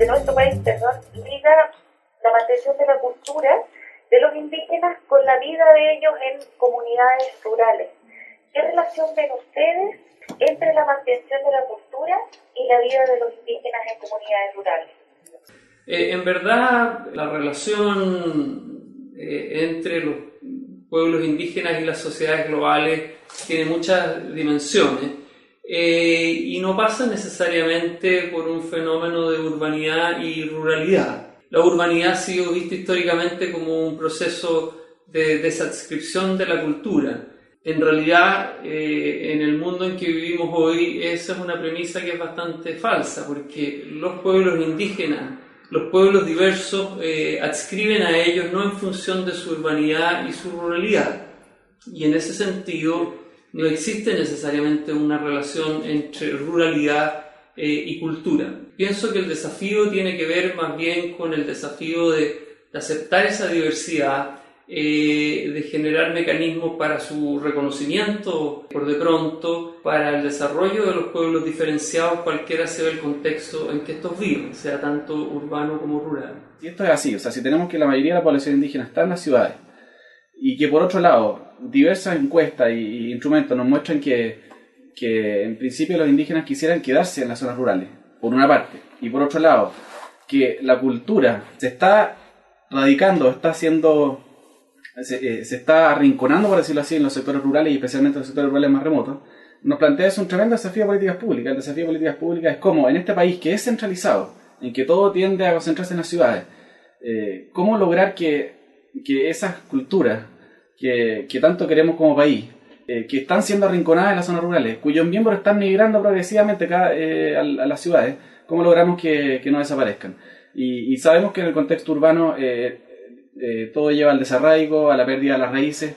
nuestro país, liga la mantención de la cultura de los indígenas con la vida de ellos en comunidades rurales. ¿Qué relación ven ustedes entre la mantención de la cultura y la vida de los indígenas en comunidades rurales? En verdad, la relación entre los pueblos indígenas y las sociedades globales tiene muchas dimensiones y no pasa necesariamente por un fenómeno de urbanidad y ruralidad. La urbanidad ha sido vista históricamente como un proceso de desadscripción de la cultura. En realidad, en el mundo en que vivimos hoy, esa es una premisa que es bastante falsa, porque los pueblos indígenas, los pueblos diversos, adscriben a ellos no en función de su urbanidad y su ruralidad. Y en ese sentido, no existe necesariamente una relación entre ruralidad y cultura. Pienso que el desafío tiene que ver más bien con el desafío de aceptar esa diversidad, de generar mecanismos para su reconocimiento, por de pronto, para el desarrollo de los pueblos diferenciados, cualquiera sea el contexto en que estos viven, sea tanto urbano como rural. Y esto es así, o sea, si tenemos que la mayoría de la población indígena está en las ciudades, y que por otro lado, diversas encuestas y instrumentos nos muestran que en principio los indígenas quisieran quedarse en las zonas rurales, por una parte, y por otro lado, que la cultura se está radicando, se está arrinconando, por decirlo así, en los sectores rurales y especialmente en los sectores rurales más remotos, nos plantea un tremendo desafío de políticas públicas. El desafío de políticas públicas es cómo en este país que es centralizado, en que todo tiende a concentrarse en las ciudades, cómo lograr que esas culturas que tanto queremos como país, que están siendo arrinconadas en las zonas rurales, cuyos miembros están migrando progresivamente a las ciudades, cómo logramos que no desaparezcan. Y sabemos que en el contexto urbano todo lleva al desarraigo, a la pérdida de las raíces,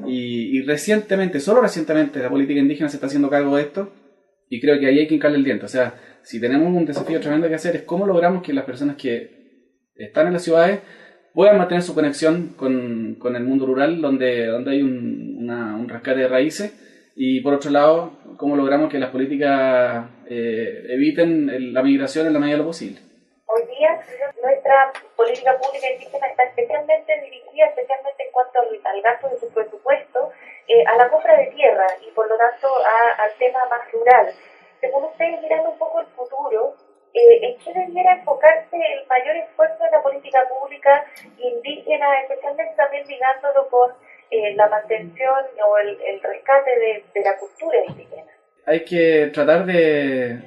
y recientemente, solo recientemente, la política indígena se está haciendo cargo de esto, y creo que ahí hay que hincarle el diente. O sea, si tenemos un desafío tremendo que hacer es cómo logramos que las personas que están en las ciudades puedan mantener su conexión con el mundo rural, donde hay un rescate de raíces, y por otro lado, cómo logramos que las políticas eviten la migración en la medida de lo posible. Hoy día nuestra política pública indígena está especialmente dirigida, especialmente en cuanto al gasto de su presupuesto, a la compra de tierra y por lo tanto al tema más rural. Según ustedes, mirando un poco el futuro, ¿en qué debiera enfocarse el mayor esfuerzo de la política pública indígena, especialmente también ligándolo con la mantención o el rescate de la cultura indígena? Hay que tratar de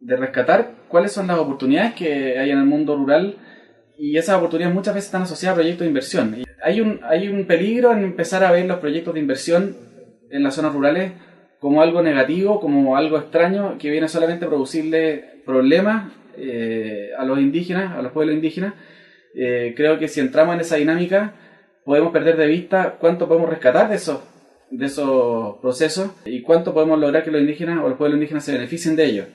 rescatar cuáles son las oportunidades que hay en el mundo rural, y esas oportunidades muchas veces están asociadas a proyectos de inversión. Y hay un peligro en empezar a ver los proyectos de inversión en las zonas rurales como algo negativo, como algo extraño que viene solamente a producirle problemas a los indígenas, a los pueblos indígenas. Creo que si entramos en esa dinámica podemos perder de vista cuánto podemos rescatar de esos procesos y cuánto podemos lograr que los indígenas o los pueblos indígenas se beneficien de ellos.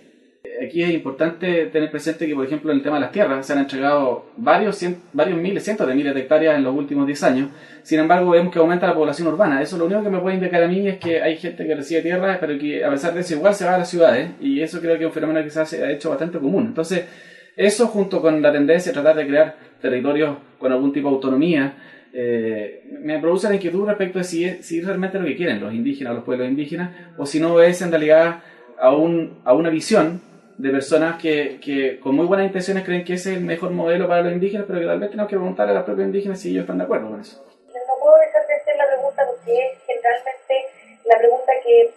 Aquí es importante tener presente que, por ejemplo, en el tema de las tierras se han entregado varios miles, cientos de miles de hectáreas en los últimos 10 años. Sin embargo, vemos que aumenta la población urbana. Eso lo único que me puede indicar a mí es que hay gente que recibe tierras, pero que a pesar de eso igual se va a las ciudades. Y eso creo que es un fenómeno que se ha hecho bastante común. Entonces, eso junto con la tendencia a tratar de crear territorios con algún tipo de autonomía, me produce la inquietud respecto de si realmente lo que quieren los indígenas o los pueblos indígenas, o si no es en realidad a una visión de personas que con muy buenas intenciones creen que ese es el mejor modelo para los indígenas, pero que tal vez tenemos que preguntarle a los propios indígenas si ellos están de acuerdo con eso. No puedo dejar de hacer la pregunta porque es generalmente la pregunta que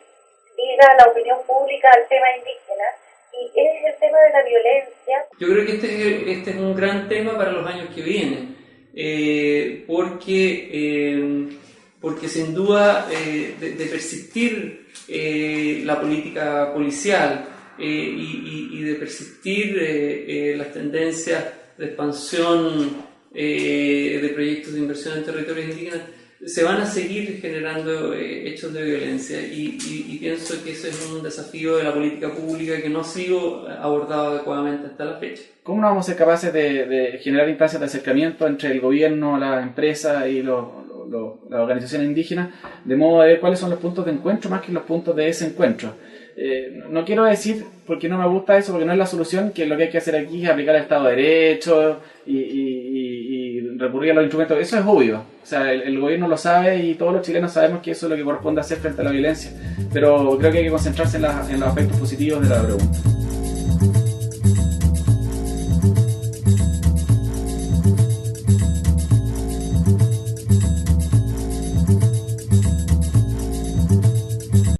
liga la opinión pública al tema indígena, y es el tema de la violencia. Yo creo que este es un gran tema para los años que vienen, porque sin duda de persistir la política policial, y de persistir las tendencias de expansión de proyectos de inversión en territorios indígenas, se van a seguir generando hechos de violencia y pienso que ese es un desafío de la política pública que no ha sido abordado adecuadamente hasta la fecha. ¿Cómo no vamos a ser capaces de generar instancias de acercamiento entre el gobierno, las empresas y los las organizaciones indígenas, de modo de ver cuáles son los puntos de encuentro más que los puntos de desencuentro. No quiero decir, porque no me gusta eso, porque no es la solución, que lo que hay que hacer aquí es aplicar el Estado de Derecho y recurrir a los instrumentos. Eso es obvio, o sea, el gobierno lo sabe y todos los chilenos sabemos que eso es lo que corresponde hacer frente a la violencia, pero creo que hay que concentrarse en los aspectos positivos de la pregunta.